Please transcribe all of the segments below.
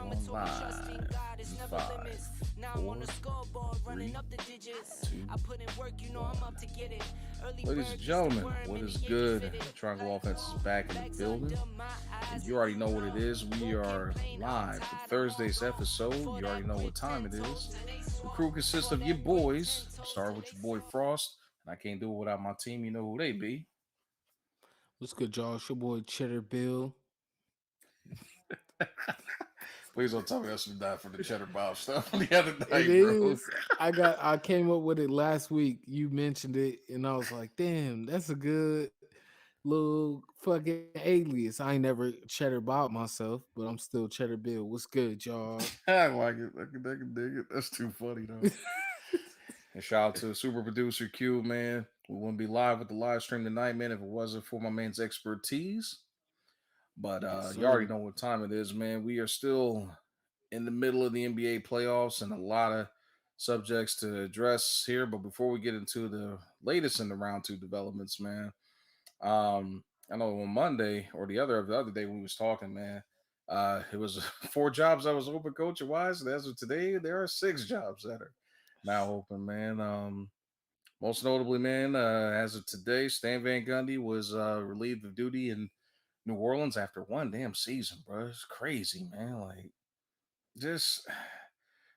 live in five, 4, 3, 2, 1. Ladies and gentlemen, what is good? Triangle Offense is back in the building. And you already know what it is. We are live for Thursday's episode. You already know what time it is. The crew consists of your boys. Start with your boy Frost. And I can't do it without my team. You know who they be. What's good, y'all? It's your boy Cheddar Bill. Please don't tell me that's some died for the Cheddar Bob stuff the other It night, bro. is. I came up with it last week. You mentioned it, and I was like, damn, that's a good little fucking alias. I ain't never Cheddar Bob myself, but I'm still Cheddar Bill. What's good, y'all? I like it. I can dig it. That's too funny, though. And shout out to super producer Q, man. We wouldn't be live with the live stream tonight, man, if it wasn't for my man's expertise. But Yes, you already sir. know what time it is, man. We are still in the middle of the NBA playoffs and a lot of subjects to address here. But before we get into the latest in the round two developments, man, I know on Monday or the other day when we was talking, man, it was 4 jobs that was open coaching wise. And as of today, there are 6 jobs that are now open, man. Most notably, man, as of today, Stan Van Gundy was relieved of duty in New Orleans after one damn season, bro. It's crazy, man. Like, just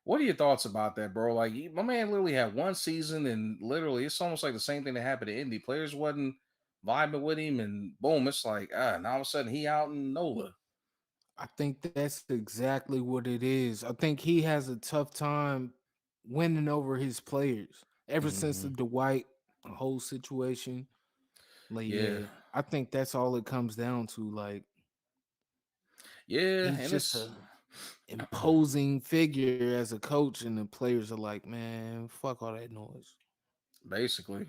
what are your thoughts about that, bro? Like, my man literally had one season, and literally, it's almost like the same thing that happened to Indy. Players wasn't vibing with him, and boom, it's like, now all of a sudden he out in NOLA. I think that's exactly what it is. I think he has a tough time winning over his players ever since Hmm. the Dwight whole situation. Like, Yeah, yeah, I think that's all it comes down to. Like, yeah, he's and just it's a imposing figure as a coach, and the players are like, man, fuck all that noise. basically.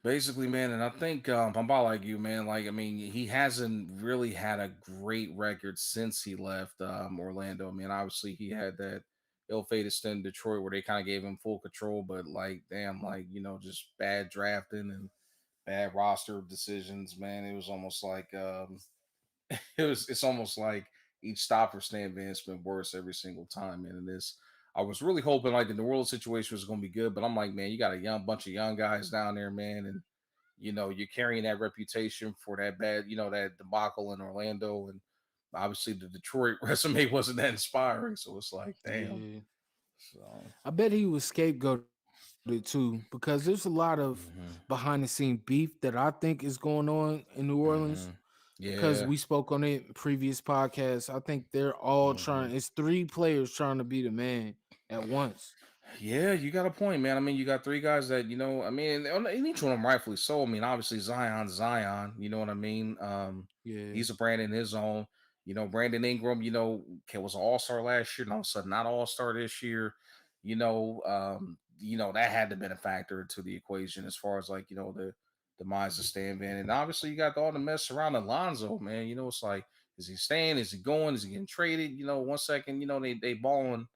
Basically, man, and I think I'm about like you, man. Like, I mean, he hasn't really had a great record since he left Orlando. I mean, obviously, he had that ill-fated stint in Detroit where they kind of gave him full control, but like, damn, like just bad drafting and bad roster decisions, man. It was almost like it's almost like each stop for Stan Van's been worse every single time, man. And this, I was really hoping like the New Orleans situation was going to be good, but I'm like, man, you got a young bunch of young guys down there, man, and you're carrying that reputation for that bad, that debacle in Orlando, and obviously the Detroit resume wasn't that inspiring. So it's like, damn. Yeah. So, I bet he was scapegoated too because there's a lot of behind the hmm scene beef that I think is going on in New Orleans hmm because we yeah, spoke on it in previous podcasts. I think they're all hmm trying, it's three players trying to be the man at once. yeah, you got a point, man. I mean, you got 3 guys that I mean, and each one of them rightfully so. I mean, obviously Zion. You know what I mean? Yeah. He's a brand in his own. Brandon Ingram. Was an All Star last year, and all of a sudden not All Star this year. That had to been a factor to the equation as far as like the demise of Stan Van, and obviously you got all the mess around Alonzo, man. It's like, is he staying? Is he going? Is he getting traded? 1 second, they balling,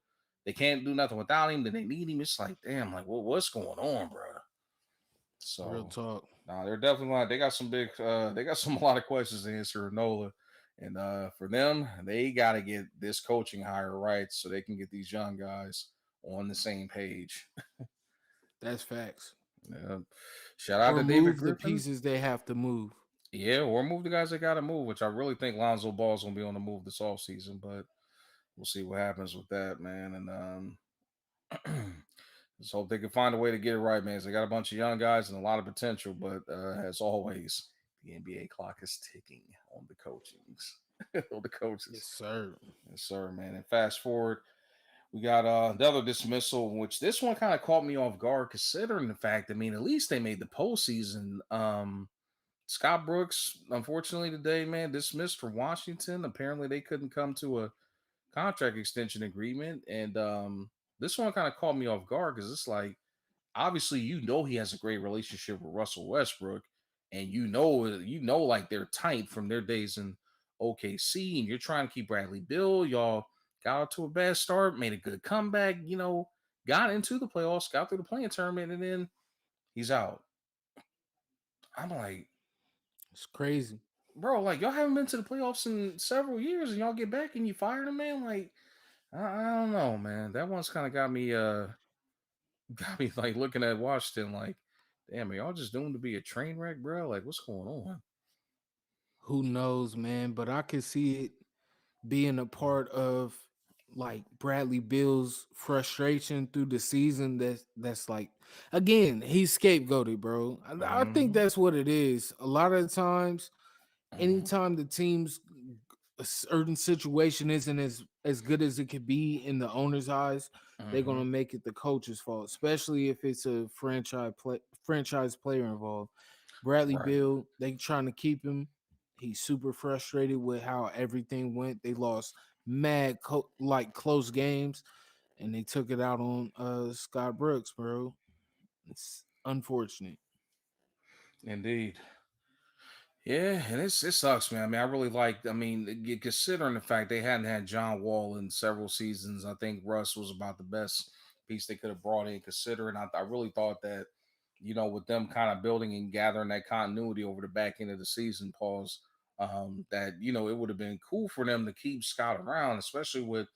they can't do nothing without him. Then they need him. It's like, damn, like what's going on, bro? Real So, talk. nah, they're definitely like they got some big, they got some a lot of questions to answer in Nola, and for them, they got to get this coaching hire right so they can get these young guys on the same page. That's facts. Yeah. Shout out Or to David move the Griffin. pieces they have to move. Yeah, or move the guys that got to move, which I really think Lonzo Ball's gonna be on the move this offseason, but we'll see what happens with that, man. And just hope they can find a way to get it right, man. 'Cause they got a bunch of young guys and a lot of potential, but as always, the NBA clock is ticking on the coachings, on the Yes, coaches. sir. Yes, sir, man. And fast forward, we got the other dismissal, which this one kind of caught me off guard, considering the fact. I mean, at least they made the postseason. Scott Brooks, unfortunately, today, man, dismissed from Washington. Apparently, they couldn't come to a contract extension agreement, and this one kind of caught me off guard because it's like, obviously he has a great relationship with Russell Westbrook, and like they're tight from their days in OKC, and you're trying to keep Bradley Bill. Y'all got out to a bad start, made a good comeback, got into the playoffs, got through the playing tournament, and then he's out. I'm like, It's crazy. bro, like y'all haven't been to the playoffs in several years, and y'all get back and you fire the man. Like, I don't know, man. That one's kind of got me, got me like looking at Washington, like, damn, are y'all just doomed to be a train wreck, bro? Like, what's going on? Who knows, man? But I could see it being a part of like Bradley Bill's frustration through the season. That's like again, he's scapegoated, bro. I think Mm-hmm. that's what it is. A lot of the times, Mm-hmm. anytime the team's a certain situation isn't as good as it could be in the owner's eyes, they're Mm-hmm. gonna make it the coach's fault, especially if it's a franchise player involved. Bradley Right. Bill, they trying to keep him. He's super frustrated with how everything went. They lost like close games, and they took it out on Scott Brooks, bro. It's unfortunate. Indeed. Yeah, and it sucks, man. I mean, I really like. I mean, considering the fact they hadn't had John Wall in several seasons, I think Russ was about the best piece they could have brought in. Considering, I really thought that, with them kind of building and gathering that continuity over the back end of the season, pause, that it would have been cool for them to keep Scott around, especially with,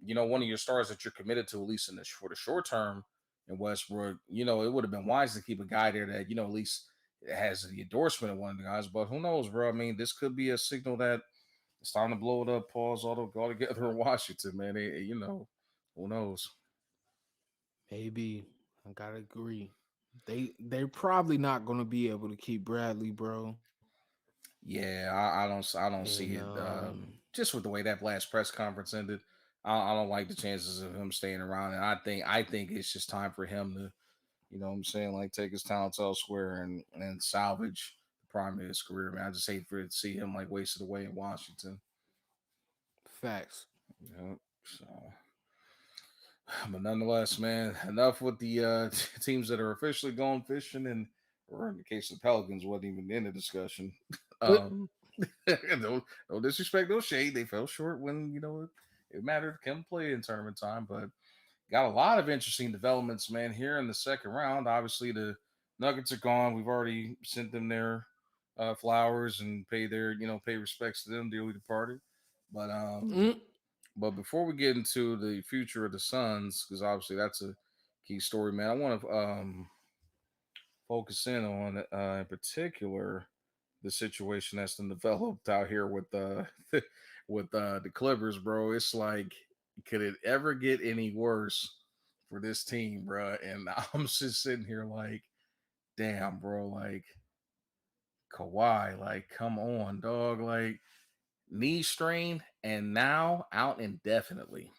one of your stars that you're committed to at least for the short term in Westbrook. It would have been wise to keep a guy there that at least it has the endorsement of one of the guys, but who knows, bro? I mean, this could be a signal that it's time to blow it up. Pause all together in Washington, man. Who knows? Maybe I gotta agree. They're probably not gonna be able to keep Bradley, bro. Yeah, I don't see And it. Just with the way that last press conference ended, I don't like the chances of him staying around. And I think it's just time for him to, what I'm saying, like take his talents elsewhere and salvage the prime of his career, man. I just hate for it to see him like wasted away in Washington. facts. So but nonetheless, man, enough with the teams that are officially going fishing, and or in the case of the Pelicans, wasn't even in the discussion. Uh, Um, no disrespect, no shade. They fell short when it mattered to come play in tournament time, but got a lot of interesting developments, man. Here in the second round, obviously the Nuggets are gone. We've already sent them their flowers and pay respects to them dearly departed. But mm, before we get into the future of the Suns, because obviously that's a key story, man, I want to focus in on in particular the situation that's been developed out here with with the Clippers, bro. It's like, could it ever get any worse for this team, bro? And I'm just sitting here like, damn, bro, like Kawhi, like, come on, dog, like knee strain and now out indefinitely.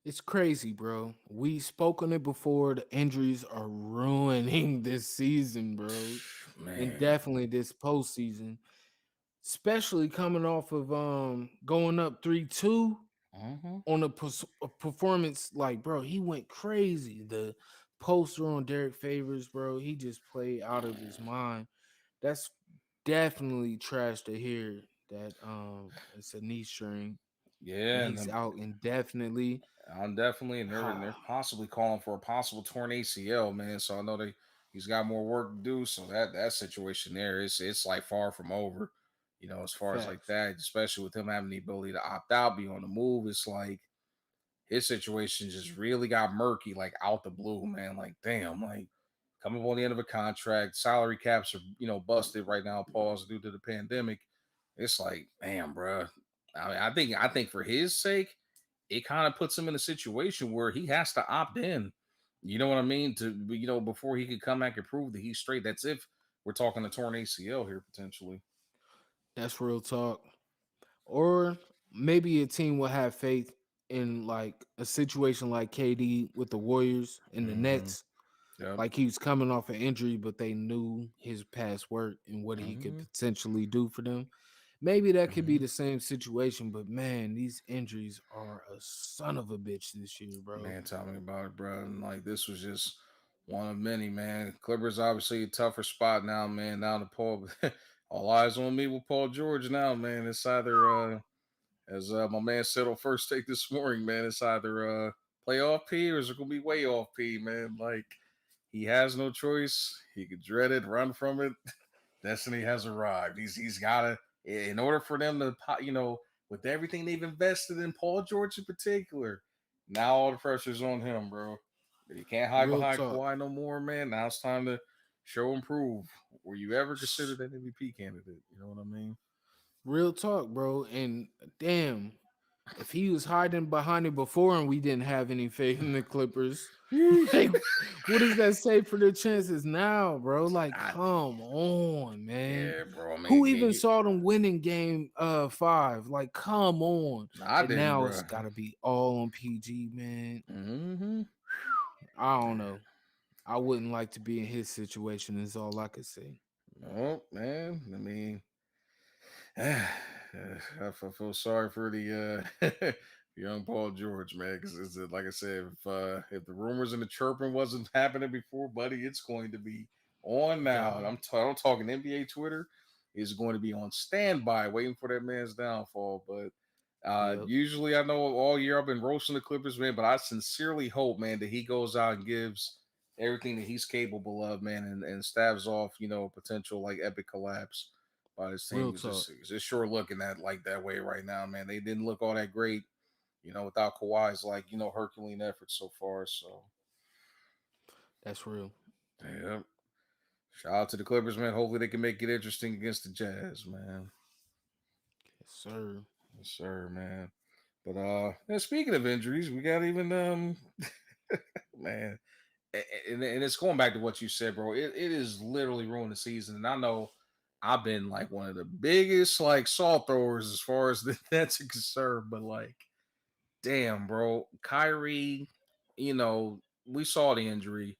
it's crazy, bro. We spoke on it before. The injuries are ruining this season, bro, and Man. definitely this postseason. Especially coming off of going up 3-2 Hmm. on a performance like, bro, he went crazy. The poster on Derek Favors, bro, he just played out of his mind. That's definitely trash to hear that it's a knee strain and Yeah, and he's out indefinitely. I'm definitely, and they're possibly calling for a possible torn ACL, man. So I know he's got more work to do. So that situation there it's like far from over. As far as like Facts. that, especially with him having the ability to opt out, be on the move, it's like his situation just really got murky, like out the blue, man. Like, damn, like coming on the end of a contract, salary caps are busted right now, pause due to the pandemic. It's like, man, bro. I mean, I think for his sake, it kind of puts him in a situation where he has to opt in. You know what I mean? Before he could come back and prove that he's straight. That's if we're talking a torn ACL here potentially. That's real talk. Or maybe a team will have faith in like a situation like KD with the Warriors and the Hmm. Nets. Yep. Like he was coming off an injury, but they knew his past work and what he could Hmm. potentially do for them. Maybe that could be Hmm. the same situation, but man, these injuries are a son of a bitch this year, bro. Man, tell me about it, bro. And like this was just one of many, man. Clippers obviously a tougher spot now, man. Now the Paul, all eyes on me with Paul George now, man. It's either as my man said on first take this morning, man. It's either playoff P or is it gonna be way off P, man? Like he has no choice. He could dread it, run from it. Destiny has arrived. He's gotta, in order for them to, with everything they've invested in Paul George in particular. Now all the pressure's on him, bro. You can't hide Real behind talk. Kawhi no more, man. Now it's time to show and prove. Were you ever considered an MVP candidate? You know what I mean? Real talk, bro. And damn, if he was hiding behind it before and we didn't have any faith in the Clippers, like, what does that say for their chances now, bro? Like, I, come on, man. yeah, bro. I mean, Who again, even saw them winning game 5? Like, come on. I And didn't, now bro. it's gotta be all on PG, man. Mm-hmm. I don't know. I wouldn't like to be in his situation, is all I could say. Oh man, I mean, I feel sorry for the young Paul George, man, because like I said, if the rumors and the chirping wasn't happening before, buddy, it's going to be on now. And Dog. I'm talking NBA Twitter is going to be on standby, waiting for that man's downfall. But Yep. usually, I know all year I've been roasting the Clippers, man, but I sincerely hope, man, that he goes out and gives everything that he's capable of, man, and stabs off, potential like epic collapse by this team. Real It's talk. just sure looking at like that way right now, man. They didn't look all that great, without Kawhi's like Herculean effort so far. So That's real. yeah, shout out to the Clippers, man. Hopefully they can make it interesting against the Jazz, man. Yes, sir. Yes, sir, man. But and speaking of injuries, we got even man, and it's going back to what you said, bro. It is literally ruined the season, and I know I've been like one of the biggest like salt throwers as far as that's concerned, but like, damn, bro, Kyrie, we saw the injury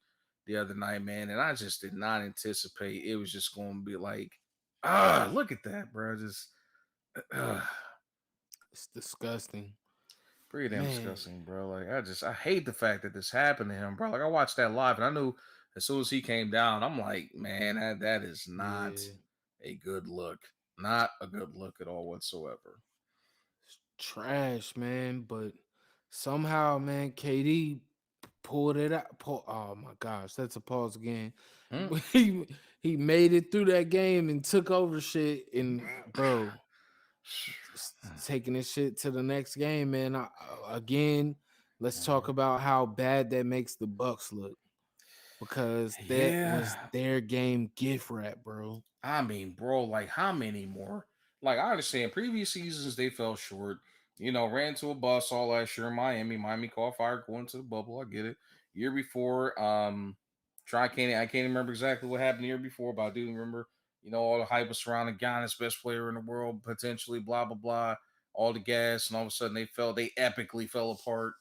the other night, man, and I just did not anticipate it was just going to be like, look at that, bro, just. It's disgusting. Pretty damn Man. disgusting, bro. Like I hate the fact that this happened to him, bro. Like I watched that live and I knew as soon as he came down, I'm like, man, that is not Yeah. a good look. Not a good look at all whatsoever. Trash, man. But somehow, man, KD pulled it out. Oh my gosh, that's a pause again. Hmm. He he made it through that game and took over shit. And bro, taking this shit to the next game, man. Again, let's talk about how bad that makes the Bucks look because that was Yeah. their game gift wrap, bro. I mean, bro, like how many more? Like I understand previous seasons they fell short. Ran to a bus all last year in Miami. Miami caught fire going to the bubble. I get it. Year before, I can't remember exactly what happened the year before, but I do remember, all the hype was surrounding Giannis, best player in the world, potentially, blah blah blah, all the gas, and all of a sudden they epically fell apart.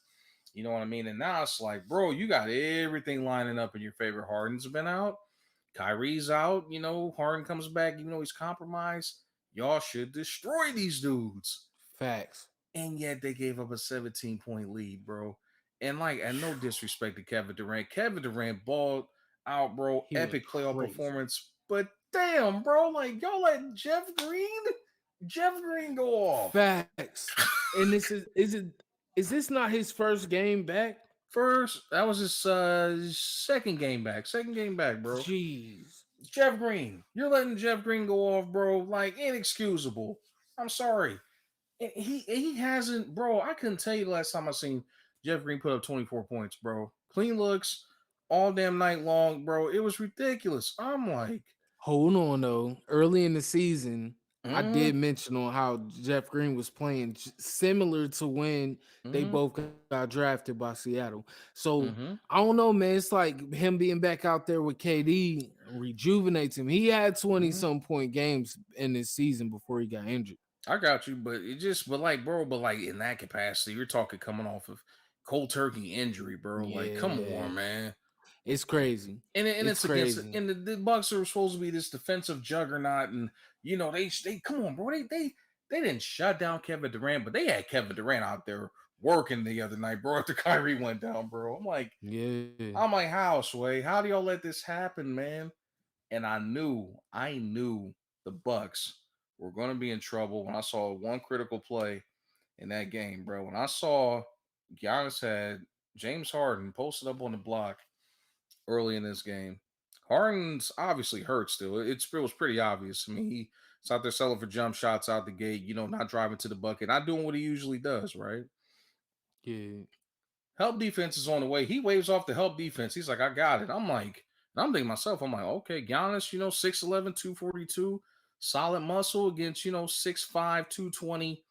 You know what I mean? And now it's like, bro, you got everything lining up in your favor. Harden's been out. Kyrie's out, Harden comes back, even though he's compromised. Y'all should destroy these dudes. Facts. And yet they gave up a 17-point lead, bro. And like, and no disrespect to Kevin Durant. Kevin Durant balled out, bro. He went Epic playoff crazy. performance. But damn, bro, like y'all let Jeff Green go off. Facts. And is this not his first game back? First, that was his second game back. Second game back, bro. Jeez. Jeff Green. You're letting Jeff Green go off, bro. Like inexcusable. I'm sorry. He hasn't, bro. I couldn't tell you the last time I seen Jeff Green put up 24 points, bro. Clean looks all damn night long, bro. It was ridiculous. I'm like, Hold on though. Early in the season, I mm, did mention on how Jeff Green was playing similar to when they mm, both got drafted by Seattle. So mm-hmm. I don't know, man. It's like him being back out there with KD rejuvenates him. He had 20 Mm-hmm. some point games in this season before he got injured. I got you, but but like in that capacity, you're talking coming off of cold turkey injury, bro. Like, come Yeah, on, man. it's crazy. And It's it's against crazy. and the Bucks are supposed to be this defensive juggernaut, and they come on, bro. They didn't shut down Kevin Durant, but they had Kevin Durant out there working the other night, bro. After Kyrie went down, bro. Yeah. I'm like, how Sway? How do y'all let this happen, man? And I knew the Bucks were gonna be in trouble when I saw one critical play in that game, bro. When I saw Giannis had James Harden posted up on the block early in this game. Harden's obviously hurt still. It was pretty obvious. I mean, he's out there selling for jump shots out the gate, not driving to the bucket, not doing what he usually does, right? Yeah. Help defense is on the way. He waves off the help defense. He's like, I got it. I'm thinking myself, I'm like, okay, Giannis, 6'11, 242, solid muscle against, 6'5, 220,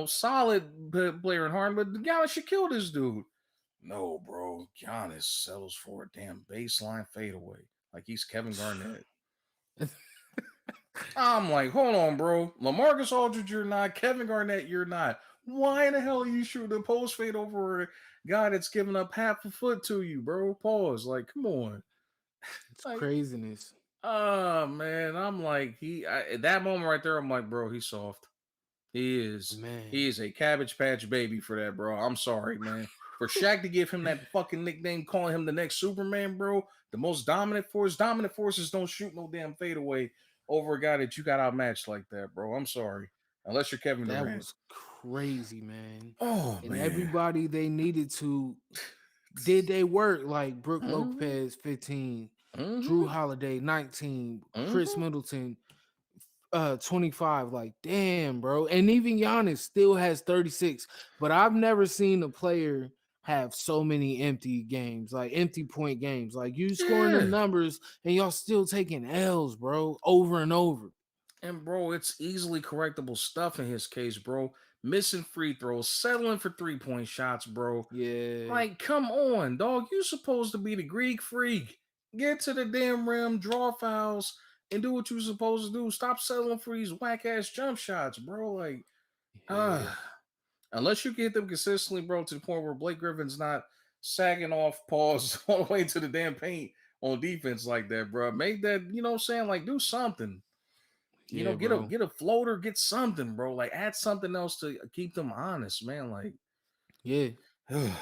solid player and Harden, but Giannis should kill this dude. No, bro. Giannis settles for a damn baseline fadeaway. Like he's Kevin Garnett. I'm like, hold on, bro. LaMarcus Aldridge, you're not. Kevin Garnett, you're not. Why in the hell are you shooting a post fade over a guy that's giving up half a foot to you, bro? Pause. Like, come on. It's Like, craziness. oh man. I'm like, at that moment right there, I'm like, bro, he's soft. He is. He Man. is a Cabbage Patch baby for that, bro. I'm sorry, man. For Shaq to give him that fucking nickname, calling him the next Superman, bro, the most dominant force. Dominant forces don't shoot no damn fadeaway over a guy that you got outmatched like that, bro. I'm sorry. Unless you're Kevin That Durant. was crazy, man. Oh And man. everybody they needed to did they work like Brooke Mm-hmm. Lopez 15, Drew Mm-hmm. Holiday 19, Chris Mm-hmm. Middleton 25. Like, damn, bro. And even Giannis still has 36. But I've never seen a player have so many empty games, like empty point games. Like you scoring them Yeah. numbers and y'all still taking L's, bro, over and over. And bro, it's easily correctable stuff in his case, bro. Missing free throws, settling for 3-point shots, bro. Yeah. Like, come on, dog. You supposed to be the Greek freak. Get to the damn rim, draw fouls, and do what you supposed to do. Stop settling for these whack ass jump shots, bro. Like, Yeah. unless you get them consistently, bro, to the point where Blake Griffin's not sagging off pause all the way to the damn paint on defense like that, bro. Make that, what I'm saying? Like, do something. Yeah, Get a bro. get a floater, get something, bro. Like, add something else to keep them honest, man. Like, Yeah.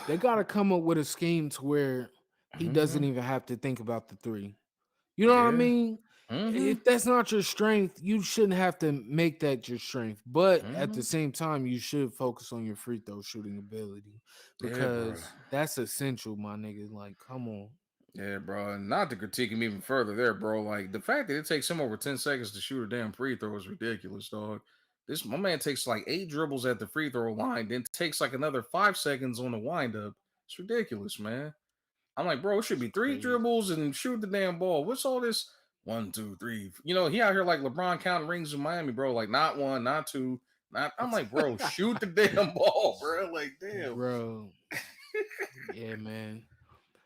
They gotta come up with a scheme to where he doesn't mhm, even have to think about the three. You know what I yeah. mean? Mm-hmm. If that's not your strength, you shouldn't have to make that your strength. But at the Mm-hmm. same time, you should focus on your free throw shooting ability Yeah, bro. because that's essential, my nigga. Like, come on. Yeah, bro. And not to critique him even further there, bro. Like the fact that it takes him over 10 seconds to shoot a damn free throw is ridiculous, dog. This my man takes like 8 dribbles at the free throw line, then takes like another 5 seconds on the windup. It's ridiculous, man. I'm like, bro, it should It's be three crazy. dribbles and shoot the damn ball. What's all this? One, two, three. He out here like LeBron counting rings in Miami, bro. Like not one, not two, not. I'm like, bro, shoot the damn ball, bro. Like, damn. Bro. Yeah, man.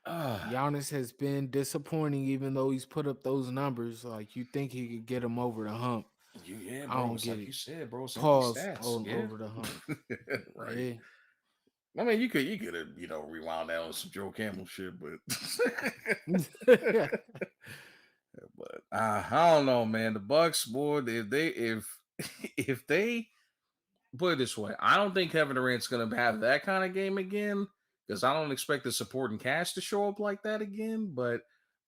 Ah, Giannis has been disappointing, even though he's put up those numbers. Like, you think he could get him over the hump. yeah, I bro. don't It's get like it. you said, bro. It's empty Pause stats. on Yeah. over the hump. Right. Yeah. I mean, you could have, rewound that on some Joe Campbell shit, but but I don't know, man. The Bucks, boy, if if they put it this way, I don't think Kevin Durant's gonna have that kind of game again because I don't expect the supporting cast to show up like that again. But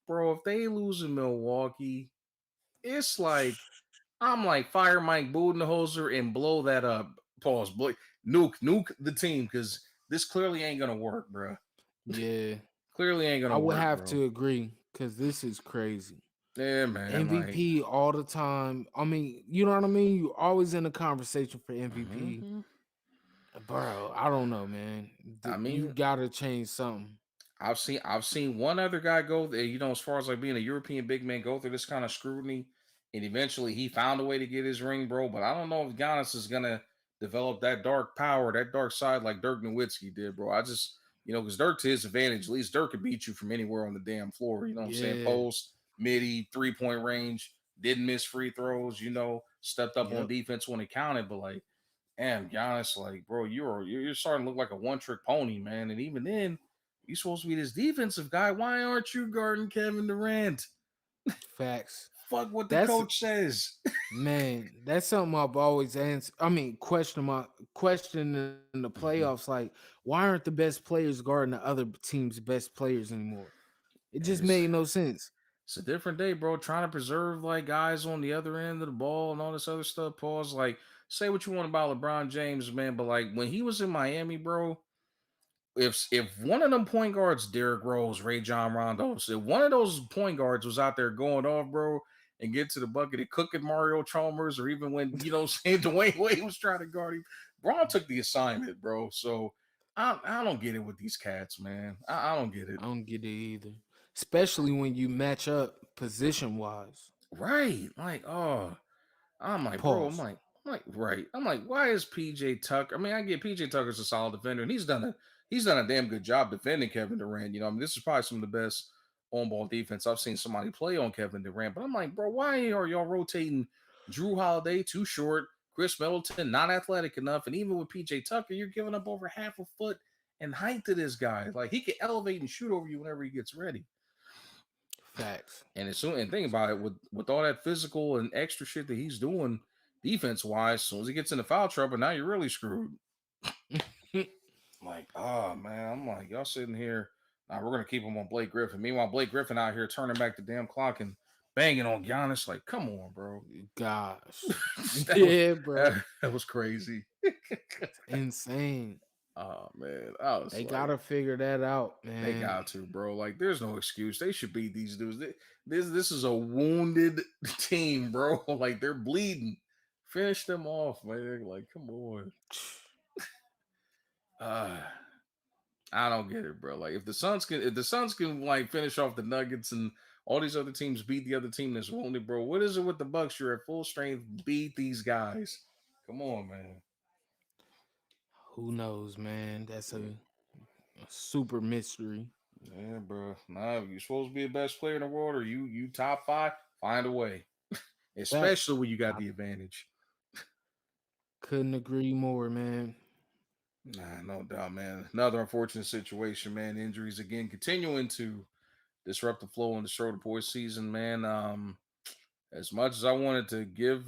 bro, if they lose in Milwaukee, it's like I'm like fire Mike Budenholzer and blow that up. Pause. Nuke the team because this clearly ain't gonna work, bro. Yeah. Clearly ain't I gonna would work, have bro. to agree because this is crazy. Yeah, man. Like, MVP all the time. I mean, you know what I mean? You're always in a conversation for MVP. mhm. Bro, I don't know, man. I You mean, gotta change something. I've seen one other guy go there, as far as like being a European big man go through this kind of scrutiny, and eventually he found a way to get his ring, bro. But I don't know if Giannis is gonna develop that dark power, that dark side like Dirk Nowitzki did, bro. I just because Dirk to his advantage, at least Dirk could beat you from anywhere on the damn floor. You know what I'm saying? Yeah. Post, midi, 3-point range, didn't miss free throws. Stepped up on Yep. defense when it counted, but like. Damn, Giannis, like, bro, you're starting to look like a one-trick pony, man. And even then, you're supposed to be this defensive guy. Why aren't you guarding Kevin Durant? Facts. Fuck what the That's coach says. Man, that's something I've always answered. I mean, question in the Mhm. playoffs, like, why aren't the best players guarding the other team's best players anymore? It just It's, made no sense. it's a different day, bro. Trying to preserve like guys on the other end of the ball and all this other stuff. Pause. Like, say what you want about LeBron James, man, but like when he was in Miami, bro, if one of them point guards, Derrick Rose, Ray John Rondo, if one of those point guards was out there going off, bro, and get to the bucket and cooking Mario Chalmers, or even when saying Dwayne Wade was trying to guard him, Braun took the assignment, bro. So I don't get it with these cats, man. I don't get it. I don't get it either. Especially when you match up position wise. Right? Like, oh, I'm like, bro, Pause. right. I'm like, why is PJ Tucker? I mean, I get PJ Tucker's a solid defender, and he's done a damn good job defending Kevin Durant. I mean, this is probably some of the best on ball defense I've seen somebody play on Kevin Durant. But I'm like, bro, why are y'all rotating Drew Holiday too short, Chris Middleton not athletic enough, and even with PJ Tucker, you're giving up over half a foot in height to this guy. Like he can elevate and shoot over you whenever he gets ready. Facts. And think about it, with all that physical and extra shit that he's doing defense wise, as soon as he gets into foul trouble, now you're really screwed. Like, oh man, I'm like, y'all sitting here. Now we're gonna keep him on Blake Griffin. Meanwhile, Blake Griffin out here turning back the damn clock and banging on Giannis. Like, come on, bro. Gosh. that was Yeah, bro. that was crazy. Insane. Oh man, I was They like, gotta figure that out, they man. got to, bro. Like, there's no excuse. They should beat these dudes. This is a wounded team, bro. Like, they're bleeding. Finish them off, man. Like, come on. Uh, I don't get it, bro. Like, if the Suns can like finish off the Nuggets and all these other teams beat the other team that's wounded, bro. What is it with the Bucks? You're at full strength. Beat these guys. Come on, man. Who knows, man? That's Yeah. a super mystery. Yeah, bro. Nah, you're supposed to be the best player in the world, or you top five. Find a way, Facts. especially when you got I the advantage. couldn't agree more, man. Nah, no doubt, man. Another unfortunate situation, man. Injuries again continuing to disrupt the flow and destroy the boys' season, man. As much as I wanted to give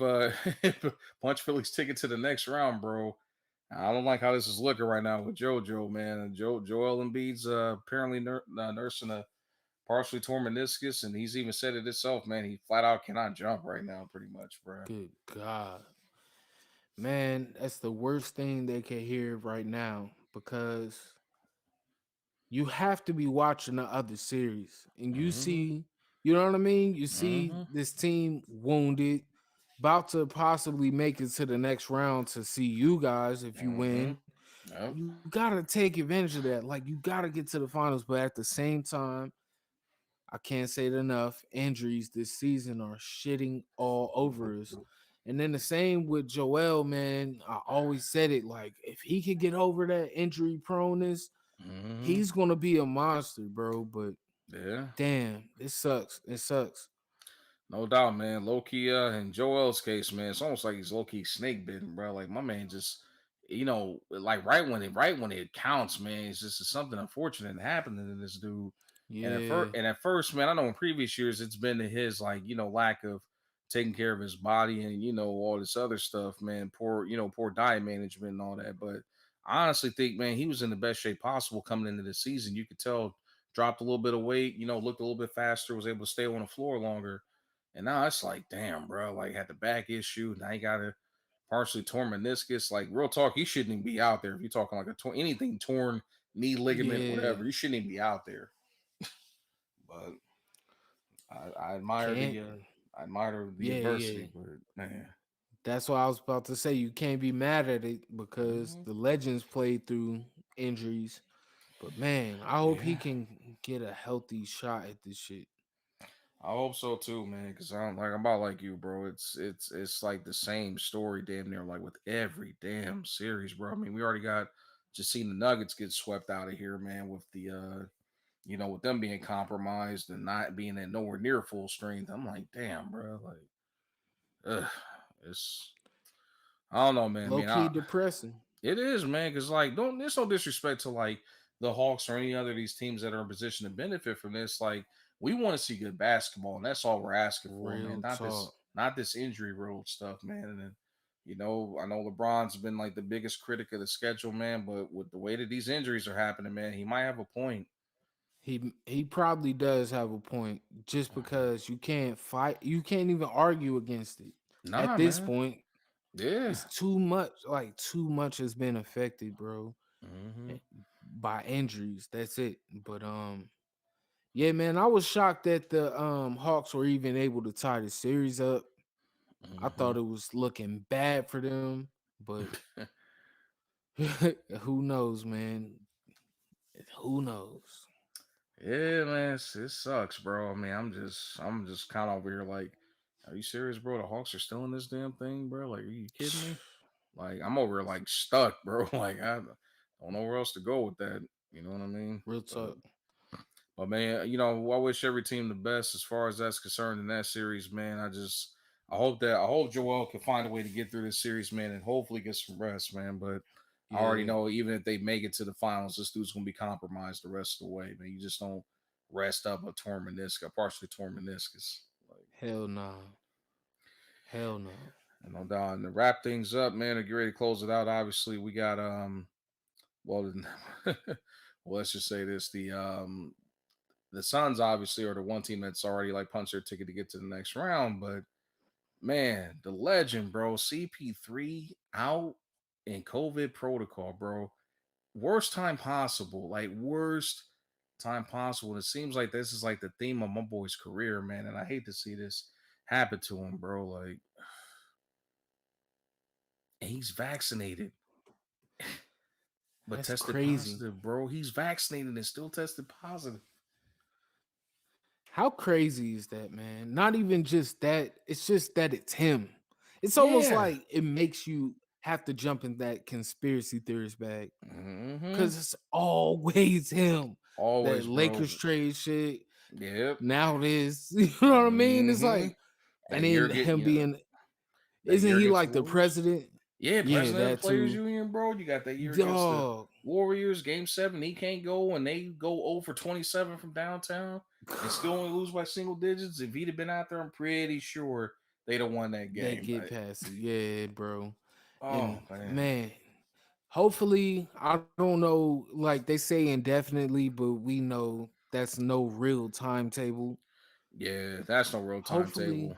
Punch Philly's ticket to the next round, bro, I don't like how this is looking right now with JoJo, man. And Joel Embiid's apparently nursing a partially torn meniscus, and he's even said it himself, man. He flat out cannot jump right now, pretty much, bro. Good God. Man, that's the worst thing they can hear right now because you have to be watching the other series and you Mm-hmm. see, you know what I mean? You see Mm-hmm. this team wounded, about to possibly make it to the next round to see you guys if you Mm-hmm. win. Yep. You gotta take advantage of that. Like you gotta get to the finals, but at the same time, I can't say it enough. Injuries this season are shitting all over us. And then the same with Joel, man. I always said it like if he could get over that injury proneness, Mm-hmm. he's gonna be a monster, bro. But Yeah. damn, it sucks. It sucks. No doubt, man. Low key, in Joel's case, man, it's almost like he's low key snake bitten, bro. Like my man just, like right when it counts, man. It's something unfortunate happening to this dude. And Yeah, at first, man, I know in previous years it's been to his like lack of taking care of his body and all this other stuff, man. Poor diet management and all that. But I honestly think, man, he was in the best shape possible coming into the season. You could tell dropped a little bit of weight, looked a little bit faster, was able to stay on the floor longer. And now it's like, damn, bro, like had the back issue. Now he got a partially torn meniscus. Like real talk, he shouldn't even be out there. If you're talking like anything torn, knee ligament, yeah. whatever, you shouldn't even be out there. But I admire Can't. the Yeah, yeah. adversity, but man. That's what I was about to say. You can't be mad at it because Mhm. the legends played through injuries. But man, I hope he Yeah, can get a healthy shot at this shit. I hope so too, man. Because I'm about like you, bro. It's like the same story, damn near like with every damn series, bro. I mean, we already got just seen the Nuggets get swept out of here, man, with the with them being compromised and not being at nowhere near full strength. I'm like, damn, bro. Like, ugh, it's I don't know, man. I Low mean, key depressing. it is, man, because like, don't there's no disrespect to like the Hawks or any other of these teams that are in position to benefit from this. Like, we want to see good basketball, and that's all we're asking for, man. Real Not talk. this injury road stuff, man. And then, I know LeBron's been like the biggest critic of the schedule, man. But with the way that these injuries are happening, man, he might have a point. He probably does have a point just because you can't fight, you can't even argue against it. At Nah, this man. point, Yeah. it's too much, like too much has been affected, bro. Hmm. Eh, by injuries. That's it. But yeah, man, I was shocked that the Hawks were even able to tie the series up. I thought Hmm. it was looking bad for them, but who knows, man? Who knows? Yeah, man, it sucks, bro. I mean, I'm just kind of over here like, are you serious, bro? The Hawks are still in this damn thing, bro. Like, are you kidding me? Like, I'm over here like stuck, bro. Like, I don't know where else to go with that. You know what I mean? Real But talk. man, I wish every team the best as far as that's concerned in that series, man. I hope Joel can find a way to get through this series, man, and hopefully get some rest, man. But I already Yeah, know even if they make it to the finals, this dude's gonna be compromised the rest of the way, man. You just don't rest up a torn meniscus, a partially torn meniscus. Like, hell no. Hell no. and no doubt. And to wrap things up, man, to get ready to close it out, obviously we got well, well, let's just say this: the Suns obviously are the one team that's already like punched their ticket to get to the next round. But man, the legend, bro, CP3 out in COVID protocol, bro. Worst time possible, like worst time possible. And it seems like this is like the theme of my boy's career, man. And I hate to see this happen to him, bro. Like, and he's vaccinated, but That's tested crazy. positive, bro. He's vaccinated and still tested positive. How crazy is that, man? Not even just that, it's just that it's him. It's almost Yeah. like it makes you have to jump in that conspiracy theorist bag Hmm. because it's always him. That Always, Lakers bro. trade shit. Yep. Now this, you know what I mean? It's Hmm. like, and That year then get him being, that isn't year he against the like the Warriors. president? Yeah, Yeah, president of the that Players too. Union, bro. You got that year against the Dog. Warriors, game seven. He can't go, and they go 0 for 27 from downtown and still only lose by single digits. If he'd have been out there, I'm pretty sure they'd have won that They game. get past it. Yeah, bro. Oh And man. man, hopefully, I don't know, like they say indefinitely, but we know that's no real timetable. Yeah, that's no real Hopefully, timetable.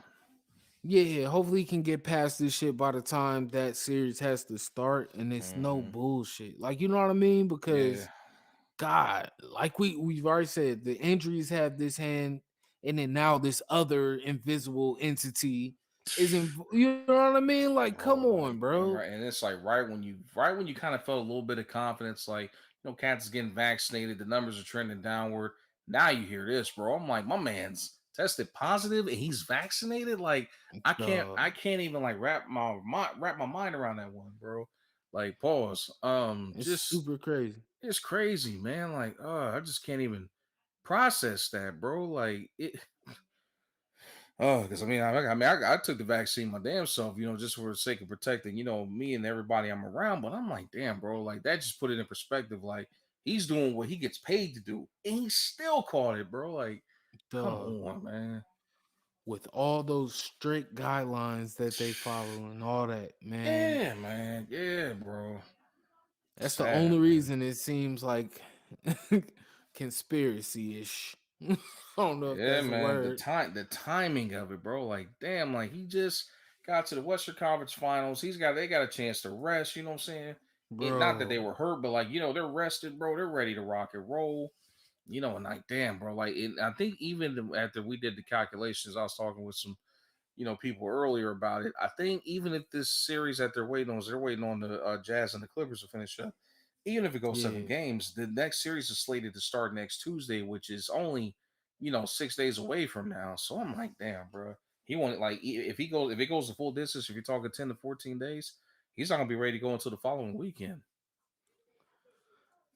yeah, hopefully he can get past this shit by the time that series has to start and it's no Hmm. bullshit. Like, you know what I mean? Yeah. Because God, like we've already said, the injuries have this hand, and then now this other invisible entity isn't. You know what I mean? Like, come Bro, on, like, and bro. right, and it's like right when you kind of felt a little bit of confidence, like cats is getting vaccinated, the numbers are trending downward. Now you hear this, bro. I'm like, my man's tested positive and he's vaccinated. Like, I Dog, can't even like wrap my mind around that one, bro. Like, pause. it's Just super crazy, it's crazy, man. Like, I just can't even process that, bro. Like it. Oh, because I took the vaccine my damn self, just for the sake of protecting, me and everybody I'm around. But I'm like, damn, bro, like that just put it in perspective. Like he's doing what he gets paid to do, and he still caught it, bro. Like, come dog. on, man. With all those strict guidelines that they follow and all that, man, Yeah, man. Yeah, bro. that's the only Sad, man. reason it seems like conspiracy ish. I don't know if Yeah, that's a man. word, The timing of it, bro. Like, damn, like he just got to the Western Conference Finals. They got a chance to rest. You know what I'm saying? Not that they bro. were hurt, but like, they're rested, bro. They're ready to rock and roll. And like, damn, bro. Like, I think even after we did the calculations, I was talking with some, people earlier about it. I think even if this series that they're waiting on the Jazz and the Clippers to finish up. Even if it goes seven Yeah, games, the next series is slated to start next Tuesday, which is only 6 days away from now. So I'm like, damn, bro. He wanted like if it goes the full distance, if you're talking 10 to 14 days, he's not gonna be ready to go until the following weekend,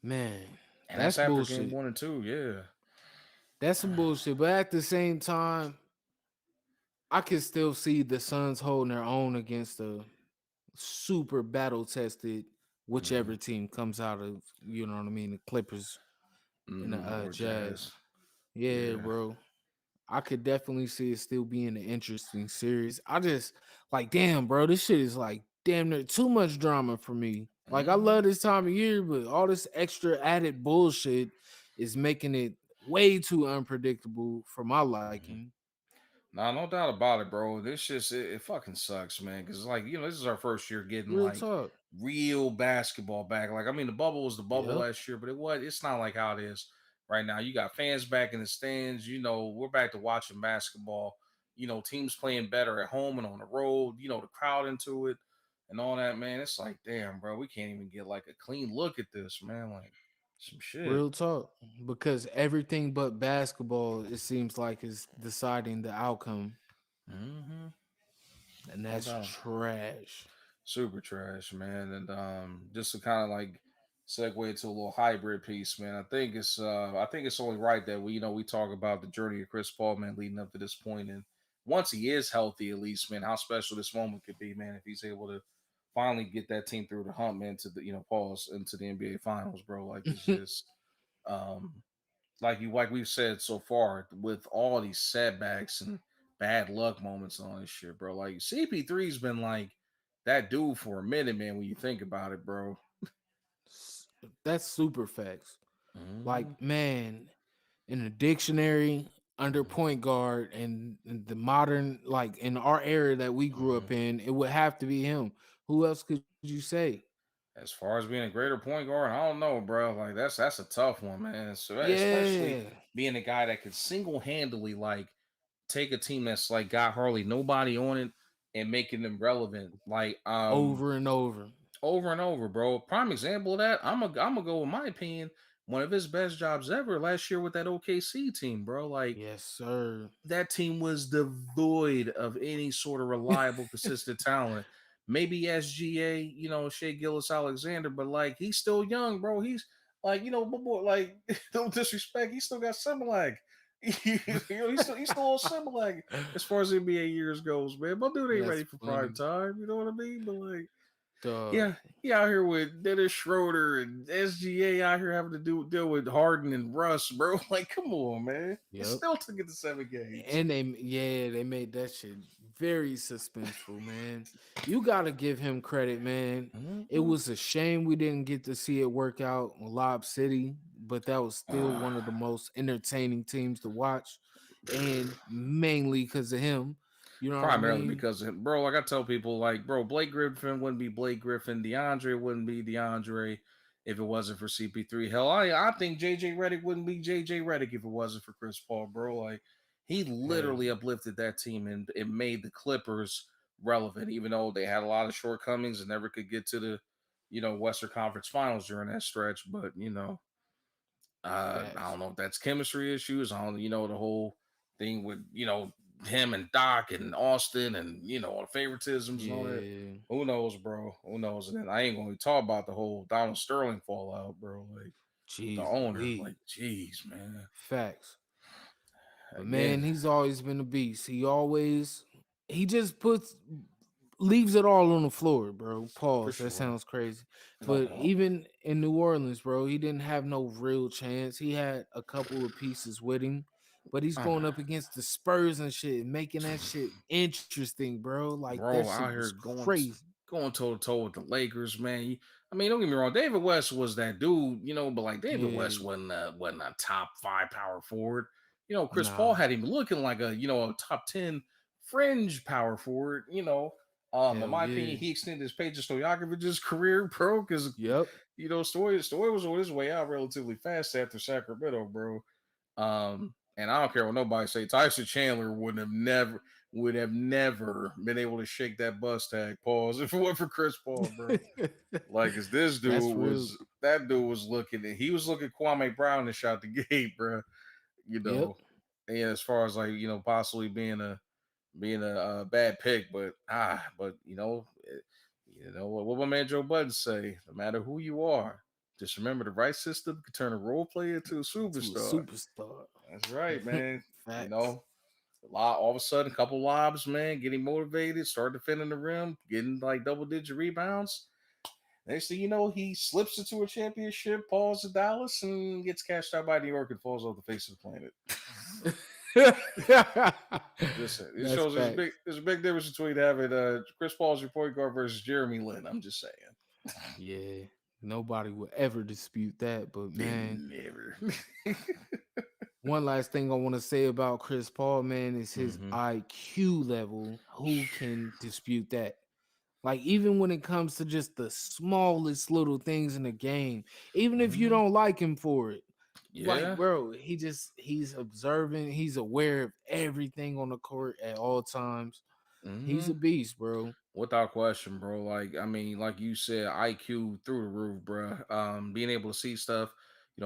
man, and that's that's after game bullshit. 1 and 2. Yeah. That's some bullshit. But at the same time, I can still see the Suns holding their own against a super battle tested Mm-hmm. whichever team comes out of, you know what I mean, the Clippers and the Or Jazz. Jazz. Yeah, Yeah. bro. I could definitely see it still being an interesting series. I just like, damn, bro, this shit is like damn near too much drama for me. Like, I Mm-hmm. love this time of year, but all this extra added bullshit is making it way too unpredictable for my Mm-hmm. liking. Nah, no doubt about it, bro. This just it fucking sucks, man. Because like this is our first year getting Real like talk. real basketball back. Like, I mean, the bubble was the bubble Yep. last year, but it's not like how it is right now. You got fans back in the stands. We're back to watching basketball. Teams playing better at home and on the road. The crowd into it and all that, man. It's like, damn, bro, we can't even get like a clean look at this, man. Like some shit. Real talk. Because everything but basketball, it seems like, is deciding the outcome. Hmm. And No that's doubt. trash. Super trash, man. And just to kind of like segue into a little hybrid piece, man. I think it's only right that we talk about the journey of Chris Paul, man, leading up to this point. And once he is healthy, at least, man, how special this moment could be, man, if he's able to finally get that team through the hump, man, to the pause into the NBA finals, bro. Like it's just um like we've said so far, with all these setbacks and bad luck moments on this shit, bro. Like CP3's been like that dude for a minute, man. When you think about it, bro. S- That's super facts. Mhm. Like, man, in the dictionary, under point guard, and in the modern, like in our era that we grew up Mhm. in, it would have to be him. Who else could you say? As far as being a greater point guard, I don't know, bro. Like that's a tough one, man. So especially Yeah. being a guy that could single handedly like take a team that's like got hardly nobody on it and making them relevant. Like Over and over. over and over, bro. Prime example of that. I'm gonna go with my opinion. One of his best jobs ever last year with that OKC team, bro. Like Yes, sir. that team was devoid of any sort of reliable, consistent talent. Maybe SGA, Shea Gillis Alexander, but like he's still young, bro. He's like, boy, like don't disrespect. He still got Similac. He's still on Similac as far as NBA years goes, man. But dude ain't That's ready for prime funny. time. You know what I mean? But like. Dog. Yeah, he out here with Dennis Schroeder and SGA out here having to deal with Harden and Russ, bro. Like, come on, man. He Yep. still took it to 7 games. And they made that shit very suspenseful, man. You gotta give him credit, man. It Mhm. was a shame we didn't get to see it work out in Lob City, but that was still one of the Ah, most entertaining teams to watch, and mainly because of him. You know what I primarily mean? because of him, bro. Like I tell people, like, bro, Blake Griffin wouldn't be Blake Griffin. DeAndre wouldn't be DeAndre if it wasn't for CP3. Hell, I think JJ Redick wouldn't be JJ Redick if it wasn't for Chris Paul, bro. Like, he Hey, literally uplifted that team and it made the Clippers relevant, even though they had a lot of shortcomings and never could get to the, Western Conference Finals during that stretch. But I facts. don't know if that's chemistry issues. I don't, the whole thing with him and Doc and Austin and all the favoritisms and all that. Yeah. Who knows, bro? Who knows? And then I ain't going to talk about the whole Donald Sterling fallout, bro. Like with the Jeez owner, Louise. like, jeez, man. Facts. But man, Again, he's always been a beast. He just leaves it all on the floor, bro. for Pause. That sure, sounds crazy. no But doubt. even in New Orleans, bro, he didn't have no real chance. He had a couple of pieces with him, but he's Uh, going up against the Spurs and shit, making that shit interesting, bro. Like that bro, shit out here was going crazy. going toe to toe with the Lakers, man. I mean, don't get me wrong, David West was that dude, but like David West Yeah. wasn't a top five power forward. Chris Paul Nah. had him looking like a top 10 fringe power forward. In Hell my opinion, yeah. he extended his Peja Stojakovic's career, bro, because Yep. Stoy was on his way out relatively fast after Sacramento, bro. And I don't care what nobody say. Tyson Chandler would have never been able to shake that bus tag. Pause. If it weren't for Chris Paul, bro. Like, cause this That's dude real. was that dude was looking, and he was looking Kwame Brown and shot the gate, bro. You Yep. know, and as far as like possibly being a bad pick, but what my man Joe Budden say? No matter who you are, just remember the right system can turn a role player into a To a superstar. superstar. That's right, man. You Facts. know, all of a sudden, a couple lobs, man, getting motivated, start defending the rim, getting like double digit rebounds. Next thing you know, he slips into a championship, falls to Dallas, and gets cashed out by New York and falls off the face of the planet. Just saying. It That's shows facts. there's a big difference between having Chris Paul's your point guard versus Jeremy Lin. I'm just saying. Yeah. Nobody would ever dispute that. But They man, never. one last thing I want to say about Chris Paul, man, is his Hmm. IQ level. Who can dispute that? Like even when it comes to just the smallest little things in the game, even if you Mhm. don't like him for it, like Yeah. bro, he's observant, he's aware of everything on the court at all times. He's a Mhm. beast, bro. Without question, bro. Like, I mean, like you said, IQ through the roof, bro. Being able to see stuff,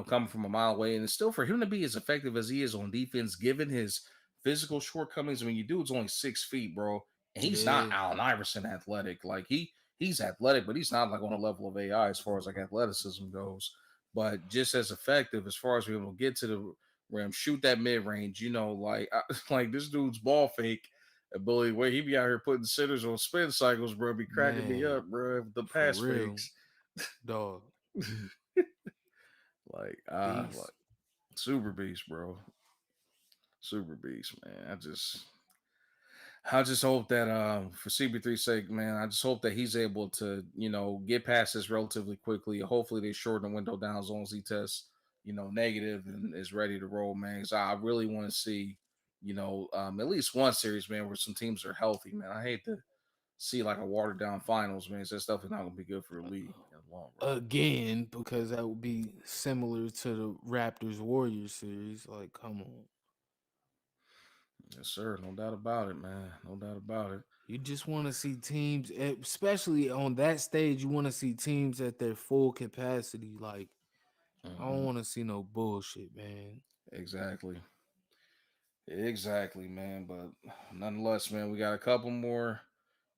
coming from a mile away, and it's still for him to be as effective as he is on defense, given his physical shortcomings. I mean, you dude's only 6 feet, bro, and he's not Yeah, Allen Iverson athletic. Like he's athletic, but he's not like on a level of AI as far as like athleticism goes. But just as effective as far as being able to get to the rim, shoot that mid range. Like this dude's ball fake ability where he be out here putting sitters on spin cycles, bro, be cracking me man, up, bro. The for pass real, fakes, dog, like beast. super beast, bro, super beast, man. I just hope that for CB3's sake, man, I just hope that he's able to, get past this relatively quickly. Hopefully they shorten the window down as long as he tests, negative and is ready to roll, man. Cause I really want to see, at least one series, man, where some teams are healthy, man. I hate to see like a watered down finals, man. So that stuff is not gonna be good for the league in the long run. Again, because that would be similar to the Raptors Warriors series. Like, come on. Yes, sir. No doubt about it, man. No doubt about it. You just want to see teams, especially on that stage, you want to see teams at their full capacity. Like, I don't Hmm. want to see no bullshit, man. Exactly. Exactly, man. But nonetheless, man, we got a couple more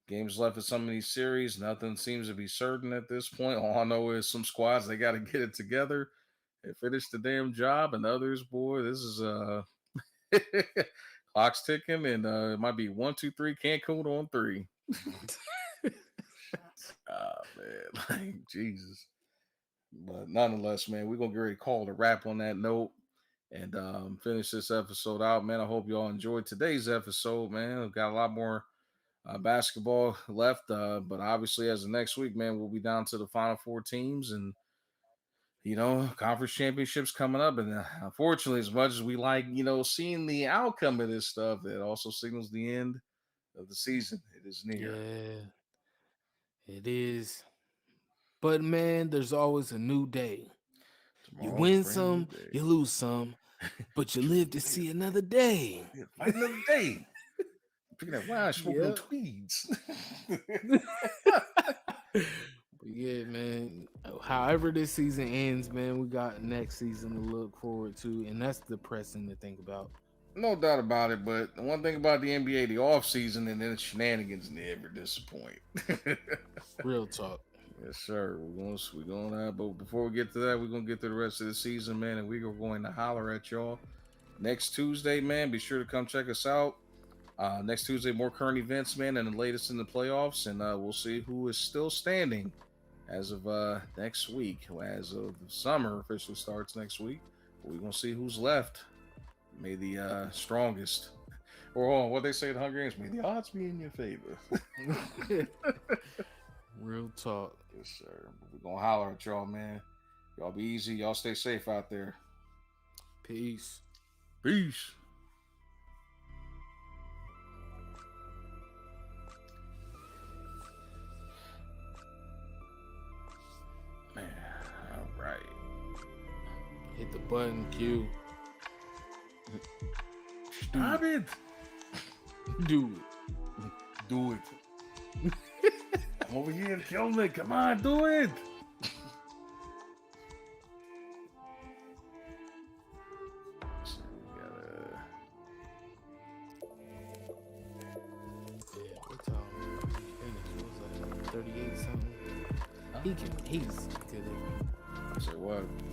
games left in some of these series. Nothing seems to be certain at this point. All I know is some squads they got to get it together and finish the damn job, and others, boy, this is clock's ticking, and it might be 1, 2, 3 Cancun on three. Ah man, like Jesus. But nonetheless, man, we're gonna get ready to call it a wrap on that note and finish this episode out, man. I hope y'all enjoyed today's episode, man. We've got a lot more basketball left, but obviously, as of next week, man, we'll be down to the final four teams and conference championships coming up. And unfortunately, as much as we like, seeing the outcome of this stuff, it also signals the end of the season. It is near. Yeah, it is. But man, there's always a new day. You Tomorrow's a win brand new some, day. you lose some, but you But live to you live. see another day. Yeah, fight another day. Picking that wine, smoking them Yep. tweeds. But yeah, man. However this season ends, man, we got next season to look forward to, and that's depressing to think about. No doubt about it. But the one thing about the NBA, the off season and then shenanigans never disappoint. Real talk. Yes, sir. We're gonna. But before we get to that, we're gonna get to the rest of the season, man, and we're going to holler at y'all next Tuesday, man. Be sure to come check us out. Next Tuesday, more current events, man, and the latest in the playoffs, and we'll see who is still standing as of next week. As of the summer officially starts next week, we're gonna see who's left. May the strongest, or what they say at Hunger Games, may the odds be in your favor. Real talk. Yes, sir. We're gonna holler at y'all, man. Y'all be easy. Y'all stay safe out there. Peace. Peace. Man, all right. Hit the button, Q. Stop it. Do Do it. Come over here and kill me. Come on, do it. So we gotta... Yeah, what time did we finish? It was like 38 something. He's good. I said what?